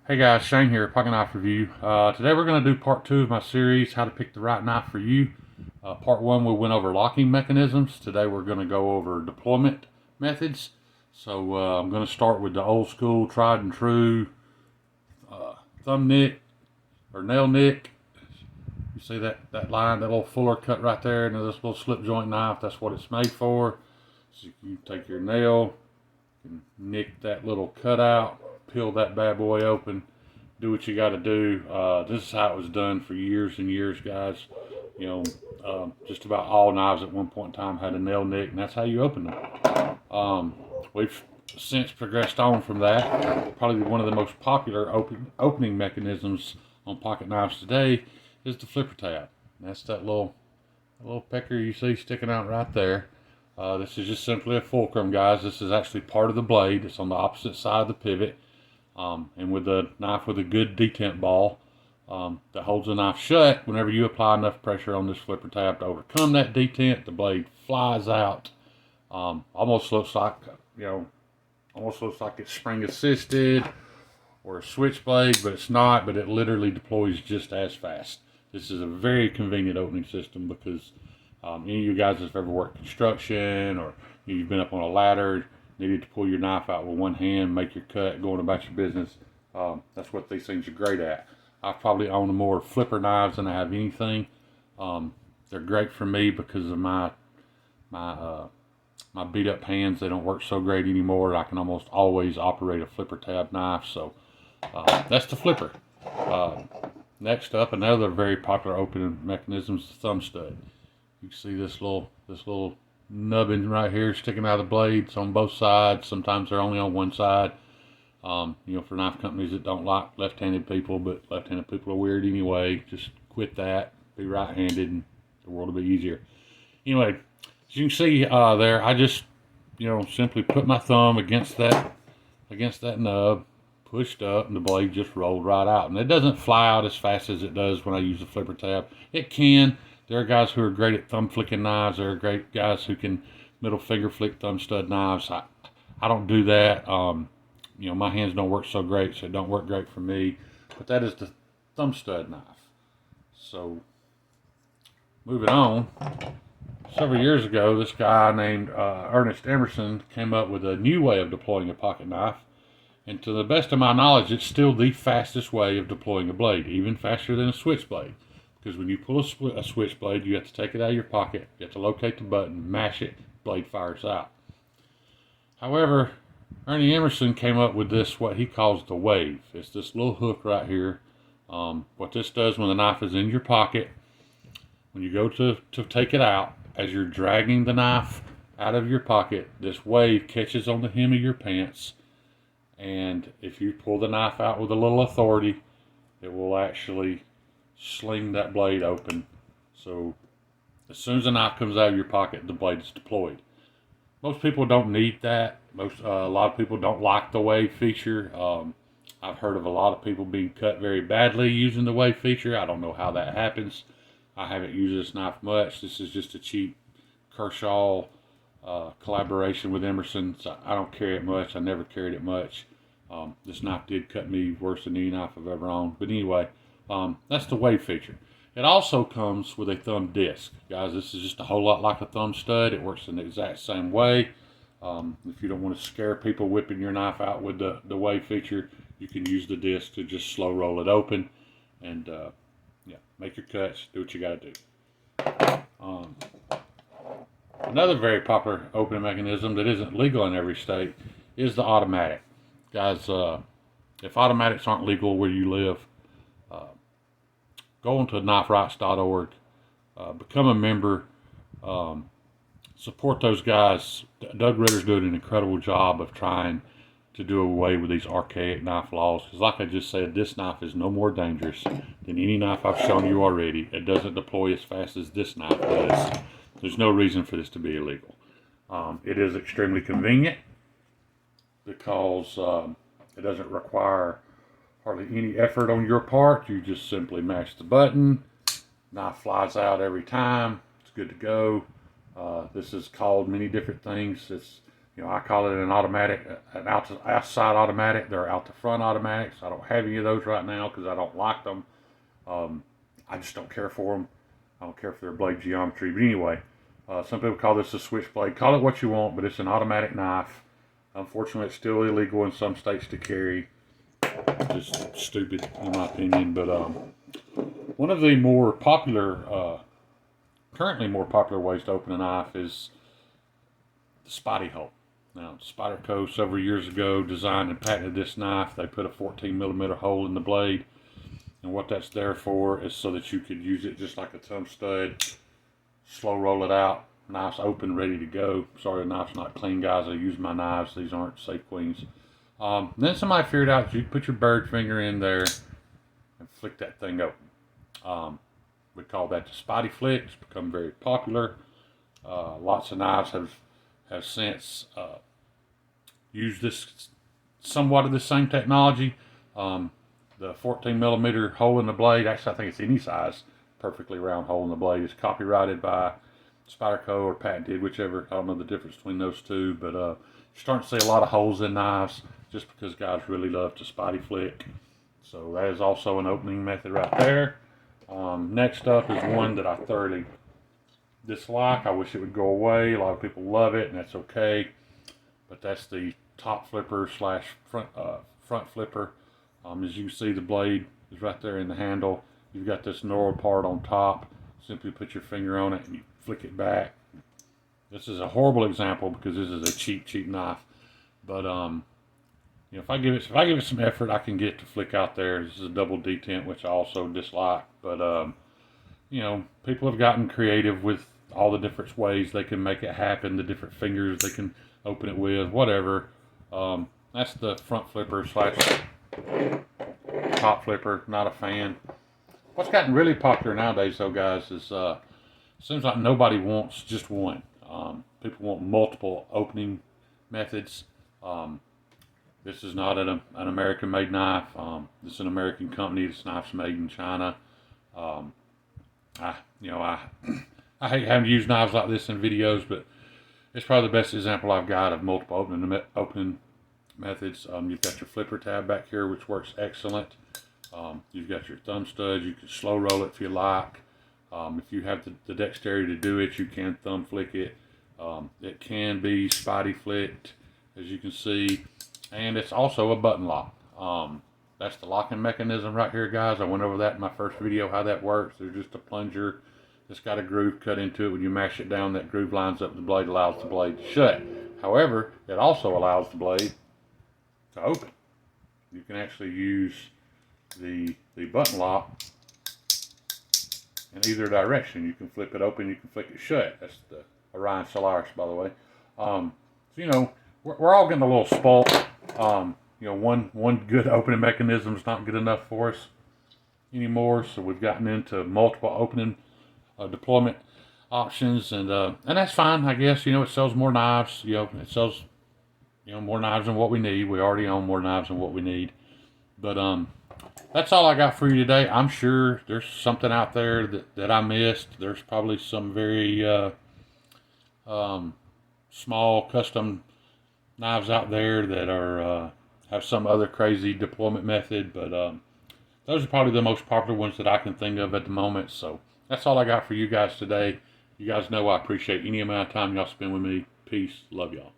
Hey guys, Shane here, Pocket Knife Review. Today we're going to do part 2 of my series, How to Pick the Right Knife for You. Part 1 we went over locking mechanisms. Today we're going to go over deployment methods. So I'm going to start with the old school, tried and true thumb nick or nail nick. You see that line, that little fuller cut right there, and this little slip joint knife, that's what it's made for. So you take your nail, and nick that little cut out, peel that bad boy open, do what you got to do. This is how it was done for years and years, guys. You know, just about all knives at one point in time had a nail nick, and that's how you open them. We've since progressed on from that. Probably one of the most popular opening mechanisms on pocket knives today is the flipper tab. And that's that little pecker you see sticking out right there. This is just simply a fulcrum, guys. This is actually part of the blade. It's on the opposite side of the pivot. And with a knife with a good detent ball that holds the knife shut, whenever you apply enough pressure on this flipper tab to overcome that detent, the blade flies out. Almost looks like, almost looks like it's spring assisted or a switchblade, but it's not. But it literally deploys just as fast. This is a very convenient opening system because any of you guys that's ever worked construction or you've been up on a ladder, needed to pull your knife out with one hand, make your cut, going about your business. That's what these things are great at. I've probably owned more flipper knives than I have anything. They're great for me because of my beat up hands. They don't work so great anymore. I can almost always operate a flipper tab knife. So that's the flipper. Next up, another very popular opening mechanism is the thumb stud. You can see this little nubbin right here sticking out of the blades on both sides. Sometimes they're only on one side. For knife companies that don't like left-handed people, but left-handed people are weird anyway. Just quit that. Be right-handed, and the world will be easier. Anyway, as you can see there, I just simply put my thumb against that nub, pushed up, and the blade just rolled right out. And it doesn't fly out as fast as it does when I use the flipper tab. It can. There are guys who are great at thumb flicking knives. There are great guys who can middle finger flick thumb stud knives. I don't do that. My hands don't work so great, so it don't work great for me. But that is the thumb stud knife. So, moving on. Several years ago, this guy named Ernest Emerson came up with a new way of deploying a pocket knife. And to the best of my knowledge, it's still the fastest way of deploying a blade, even faster than a switchblade. Because when you pull a switchblade, you have to take it out of your pocket, you have to locate the button, mash it, blade fires out. However, Ernie Emerson came up with this, what he calls the wave. It's this little hook right here. What this does when the knife is in your pocket, when you go to take it out, as you're dragging the knife out of your pocket, this wave catches on the hem of your pants. And if you pull the knife out with a little authority, it will actually sling that blade open. So as soon as the knife comes out of your pocket, the blade is deployed. Most people don't need that. A lot of people don't like the wave feature. I've heard of a lot of people being cut very badly using the wave feature. I don't know how that happens. I haven't used this knife much. This is just a cheap Kershaw collaboration with Emerson. So I don't carry it much. I never carried it much. This knife did cut me worse than any knife I've ever owned. But anyway, that's the wave feature. It also comes with a thumb disc. Guys, this is just a whole lot like a thumb stud. It works in the exact same way. If you don't want to scare people whipping your knife out with the wave feature, you can use the disc to just slow roll it open and make your cuts, do what you got to do. Another very popular opening mechanism that isn't legal in every state is the automatic. Guys, if automatics aren't legal where you live, go onto kniferights.org, become a member, support those guys. Doug Ritter's doing an incredible job of trying to do away with these archaic knife laws. Because like I just said, this knife is no more dangerous than any knife I've shown you already. It doesn't deploy as fast as this knife does. There's no reason for this to be illegal. It is extremely convenient because it doesn't require hardly any effort on your part. You just simply mash the button, knife flies out every time, it's good to go. This is called many different things. It's I call it an automatic, an outside automatic. They're out the front automatics. I don't have any of those right now because I don't like them. I just don't care for them. I don't care for their blade geometry. But anyway, some people call this a switchblade. Call it what you want, but it's an automatic knife. Unfortunately, it's still illegal in some states to carry. Just stupid, in my opinion. But one of the more popular, currently more popular ways to open a knife is the spotty hole. Now, Spyderco several years ago designed and patented this knife. They put a 14mm hole in the blade. And what that's there for is so that you could use it just like a thumb stud, slow roll it out, knife's open, ready to go. Sorry, the knife's not clean, guys. I use my knives. These aren't Safe Queens. Then somebody figured out you put your bird finger in there and flick that thing open. We call that the spotty flick. It's become very popular. Lots of knives have since used this somewhat of the same technology. The 14mm hole in the blade, actually I think it's any size, perfectly round hole in the blade, is copyrighted by Spyderco or patented, whichever. I don't know the difference between those two, but you're starting to see a lot of holes in knives just because guys really love to spotty flick. So that is also an opening method right there. Next up is one that I thoroughly dislike. I wish it would go away. A lot of people love it, and that's okay. But that's the top flipper slash front flipper. As you can see, the blade is right there in the handle. You've got this knurled part on top. Simply put your finger on it and you flick it back. This is a horrible example because this is a cheap knife. But if I give it some effort, I can get to flick out there. This is a double detent, which I also dislike. But people have gotten creative with all the different ways they can make it happen. The different fingers they can open it with, whatever. That's the front flipper slash top flipper. Not a fan. What's gotten really popular nowadays, though, guys, is seems like nobody wants just one. People want multiple opening methods. This is not an American-made knife. This is an American company. This knife's made in China. I hate having to use knives like this in videos, but it's probably the best example I've got of multiple opening methods. You've got your flipper tab back here, which works excellent. You've got your thumb stud. You can slow roll it if you like. If you have the dexterity to do it, you can thumb flick it. It can be spotty flicked, as you can see, and it's also a button lock. That's the locking mechanism right here, guys. I went over that in my first video, how that works. There's just a plunger that's got a groove cut into it. When you mash it down, that groove lines up the blade, allows the blade to shut. However, it also allows the blade to open. You can actually use the button lock in either direction. You can flip it open, you can flick it shut. That's the Orion Solaris, by the way. We're all getting a little spoiled. One good opening mechanism is not good enough for us anymore, so we've gotten into multiple opening deployment options, and that's fine, I guess. It sells more knives. It sells more knives than what we need. We already own more knives than what we need. But that's all I got for you today. I'm sure there's something out there that I missed. There's probably some very small custom knives out there that are have some other crazy deployment method, but those are probably the most popular ones that I can think of at the moment. So that's all I got for you guys today. You guys know I appreciate any amount of time y'all spend with me. Peace. Love y'all.